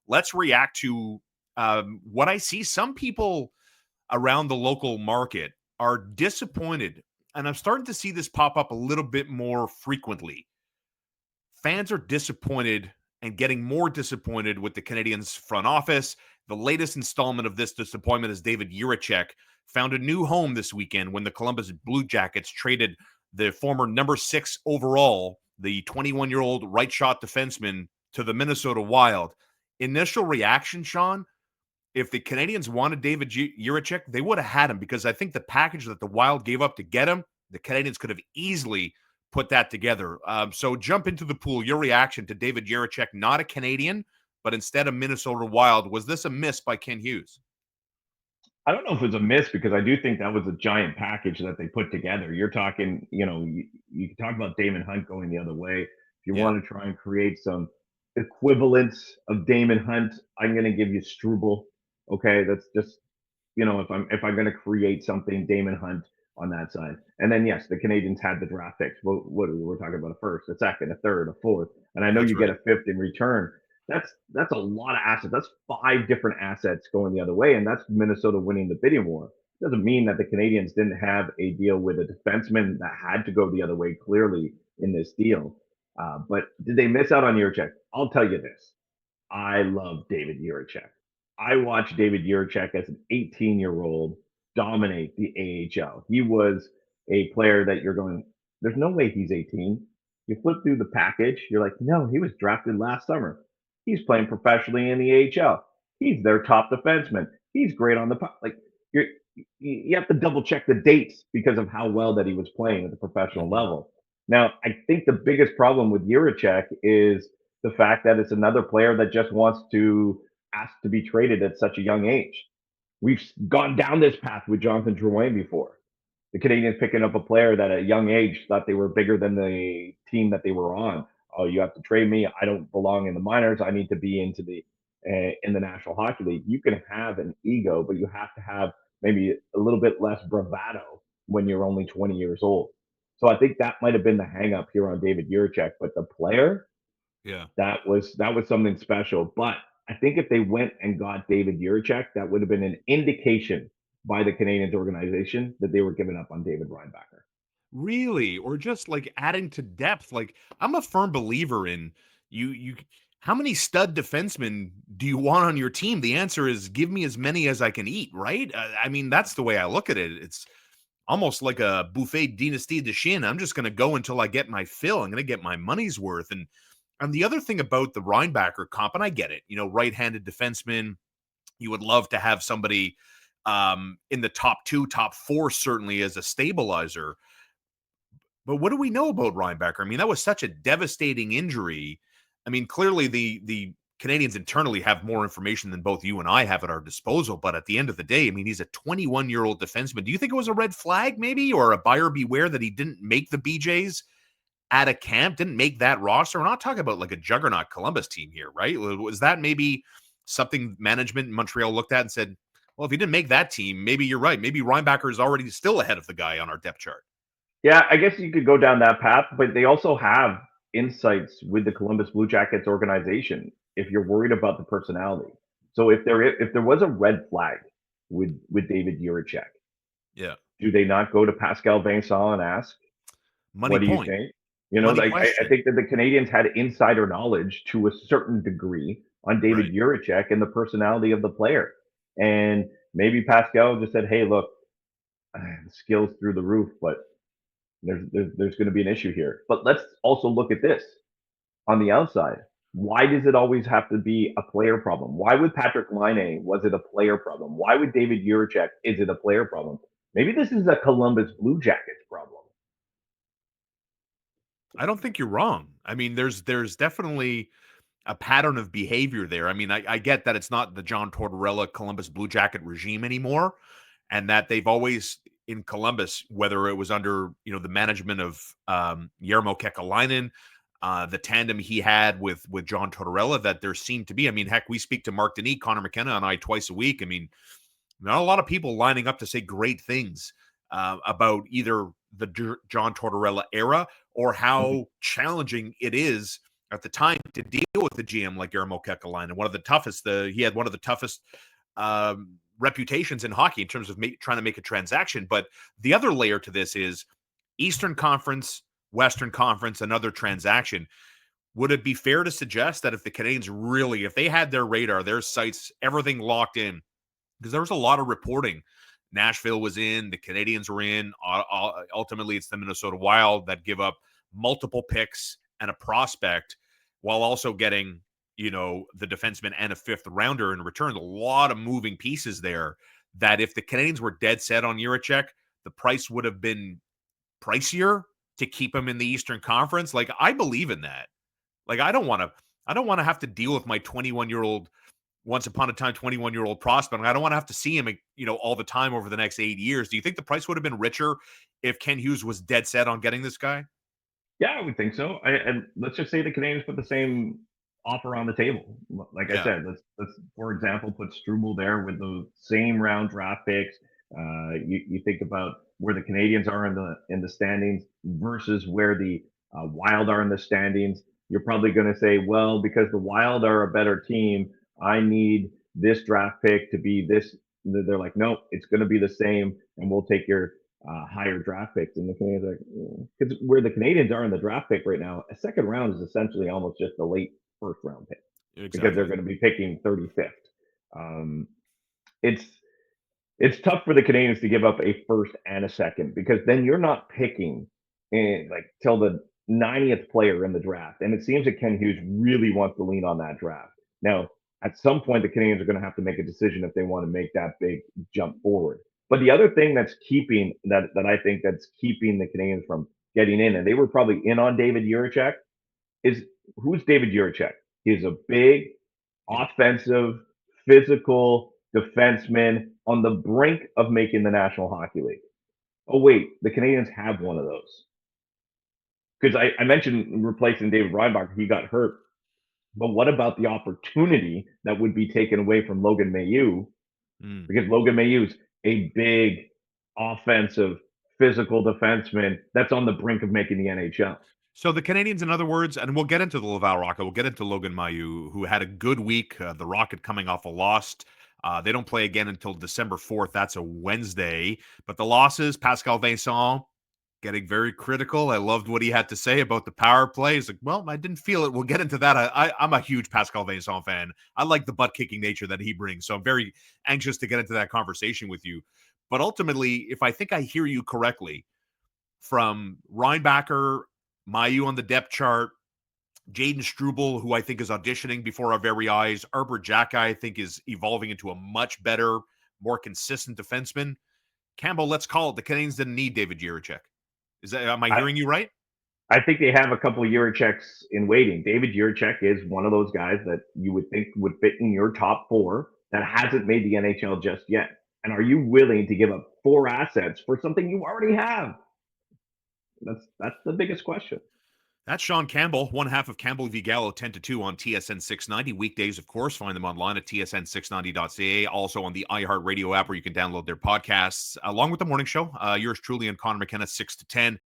let's react to what I see. Some people around the local market are disappointed, and I'm starting to see this pop up a little bit more frequently. Fans are disappointed and getting more disappointed with the Canadiens front office. The latest installment of this disappointment is David Jiricek found a new home this weekend when the Columbus Blue Jackets traded the former number 6 overall, the 21-year-old right shot defenseman, to the Minnesota Wild. Initial reaction, Shaun, if the Canadiens wanted David Jiricek, they would have had him, because I think the package that the Wild gave up to get him, the Canadiens could have easily put that together. So jump into the pool. Your reaction to David Jiricek, not a Canadian, but instead a Minnesota Wild. Was this a miss by Ken Hughes? I don't know if it's a miss, because I do think that was a giant package that they put together. You're talking, you can talk about Daemon Hunt going the other way. If you Yeah. want to try and create some equivalence of Daemon Hunt, I'm going to give you Struble. Okay, that's just, if I'm going to create something, Daemon Hunt on that side. And then yes, the Canadiens had the draft picks. What we're talking about: a first, a second, a third, a fourth, and I know That's you get right. a fifth in return. That's a lot of assets. That's 5 different assets going the other way, and that's Minnesota winning the bidding war. Doesn't mean that the Canadiens didn't have a deal with a defenseman that had to go the other way clearly in this deal. But did they miss out on Jiricek? I'll tell you this: I love David Jiricek. I watched David Jiricek as an 18-year-old dominate the AHL. He was a player that you're going, there's no way he's 18. You flip through the package, you're like, no, he was drafted last summer. He's playing professionally in the AHL. He's their top defenseman. He's great on the puck. Like, you're, you have to double check the dates because of how well that he was playing at the professional Mm-hmm. level. Now, I think the biggest problem with Jiricek is the fact that it's another player that just wants to ask to be traded at such a young age. We've gone down this path with Jonathan Drouin before. The Canadiens picking up a player that at a young age thought they were bigger than the team that they were on. Oh, you have to trade me. I don't belong in the minors. I need to be in the National Hockey League. You can have an ego, but you have to have maybe a little bit less bravado when you're only 20 years old. So I think that might have been the hang up here on David Jiricek. But the player, Yeah. that was something special. But I think if they went and got David Jiricek, that would have been an indication by the Canadiens organization that they were giving up on David Reinbacher. Really? Or just like adding to depth? Like, I'm a firm believer in you. How many stud defensemen do you want on your team? The answer is give me as many as I can eat, right? I mean, that's the way I look at it. It's almost like a buffet dynastie de Chine. I'm just going to go until I get my fill. I'm going to get my money's worth. And the other thing about the Reinbacher comp, and I get it, right-handed defenseman, you would love to have somebody in the top 2, top 4, certainly as a stabilizer. But what do we know about Reinbacher? I mean, that was such a devastating injury. I mean, clearly the Canadiens internally have more information than both you and I have at our disposal. But at the end of the day, I mean, he's a 21-year-old defenseman. Do you think it was a red flag maybe, or a buyer beware that he didn't make the BJs at a camp, didn't make that roster? We're not talking about like a juggernaut Columbus team here, right? Was that maybe something management in Montreal looked at and said, well, if he didn't make that team, maybe you're right. Maybe Reinbacher is already still ahead of the guy on our depth chart. Yeah, I guess you could go down that path, but they also have insights with the Columbus Blue Jackets organization if you're worried about the personality. So if there was a red flag with David Jiricek, Yeah. do they not go to Pascal Vincent and ask, Money what do you point. think? Money Like I question. think that the Canadians had insider knowledge to a certain degree on David Right. Jiricek and the personality of the player. And maybe Pascal just said, "Hey, look, skills through the roof, but there's going to be an issue here." But let's also look at this on the outside. Why does it always have to be a player problem? Why with Patrick Laine was it a player problem? Why with David Jiricek is it a player problem? Maybe this is a Columbus Blue Jackets problem. I don't think you're wrong. I mean, there's definitely a pattern of behavior there. I mean, I get that it's not the John Tortorella Columbus Blue Jacket regime anymore, and that they've always in Columbus, whether it was under the management of Jarmo Kekalainen, the tandem he had with John Tortorella, that there seemed to be. I mean, heck, we speak to Mark Denis, Connor McKenna, and I twice a week. I mean, not a lot of people lining up to say great things about either the John Tortorella era or how challenging it is at the time to deal with the GM like Jarmo Kekalainen, and one of the toughest. He had one of the toughest reputations in hockey in terms of trying to make a transaction. But the other layer to this is Eastern Conference, Western Conference, another transaction. Would it be fair to suggest that if the Canadiens really, if they had their radar, their sights, everything locked in, because there was a lot of reporting. Nashville was in, the Canadiens were in. Ultimately, it's the Minnesota Wild that give up multiple picks and a prospect while also getting, the defenseman and a fifth rounder in return. A lot of moving pieces there that if the Canadiens were dead set on Jiricek, the price would have been pricier to keep him in the Eastern Conference. Like, I believe in that. Like, I don't want to have to deal with my 21-year-old, once upon a time 21-year-old prospect. I don't want to have to see him, all the time over the next 8 years. Do you think the price would have been richer if Ken Hughes was dead set on getting this guy? Yeah, I would think so. And let's just say the Canadiens put the same offer on the table. Like I Yeah. said, let's for example put Struble there with those same round draft picks. You think about where the Canadiens are in the standings versus where the Wild are in the standings. You're probably going to say, well, because the Wild are a better team, I need this draft pick to be this. They're like, no, it's going to be the same, and we'll take your higher draft picks. And the Canadiens are, because where the Canadiens are in the draft pick right now, a second round is essentially almost just a late first round pick because they're Exactly. going to be picking 35th. Um, it's it's tough for the Canadiens to give up a first and a second because then you're not picking like till the 90th player in the draft. And it seems that Ken Hughes really wants to lean on that draft. Now, at some point, the Canadiens are going to have to make a decision if they want to make that big jump forward. But the other thing that's keeping that I think that's keeping the Canadiens from getting in, and they were probably in on David Jiricek, is who's David Jiricek? He's a big, Yeah. offensive, physical defenseman on the brink of making the National Hockey League. Oh wait, the Canadiens have one of those. Because I mentioned replacing David Reinbacher, he got hurt. But what about the opportunity that would be taken away from Logan Mailloux? Mm. Because Logan Mailloux's a big, offensive, physical defenseman that's on the brink of making the NHL. So the Canadiens, in other words, and we'll get into the Laval Rocket, we'll get into Logan Mailloux, who had a good week. The Rocket coming off a loss. They don't play again until December 4th. That's a Wednesday. But the losses, Pascal Vincent getting very critical. I loved what he had to say about the power play. He's like, well, I didn't feel it. We'll get into that. I'm a huge Pascal Vincent fan. I like the butt-kicking nature that he brings. So I'm very anxious to get into that conversation with you. But ultimately, if I think I hear you correctly, from Reinbacher, Mailloux on the depth chart, Jaden Struble, who I think is auditioning before our very eyes. Arbor Xhekaj, I think, is evolving into a much better, more consistent defenseman. Campbell, let's call it. The Canadiens didn't need David Jiricek. Am I I, hearing you right? I think they have a couple of Jiriceks in waiting. David Jiricek is one of those guys that you would think would fit in your top four that hasn't made the NHL just yet. And are you willing to give up four assets for something you already have? That's the biggest question. That's Shaun Campbell, one half of Campbell v. Gallo, 10 to 2 on TSN 690. Weekdays, of course, find them online at tsn690.ca. Also on the iHeartRadio app where you can download their podcasts, along with the morning show. Yours truly and Connor McKenna, 6 to 10.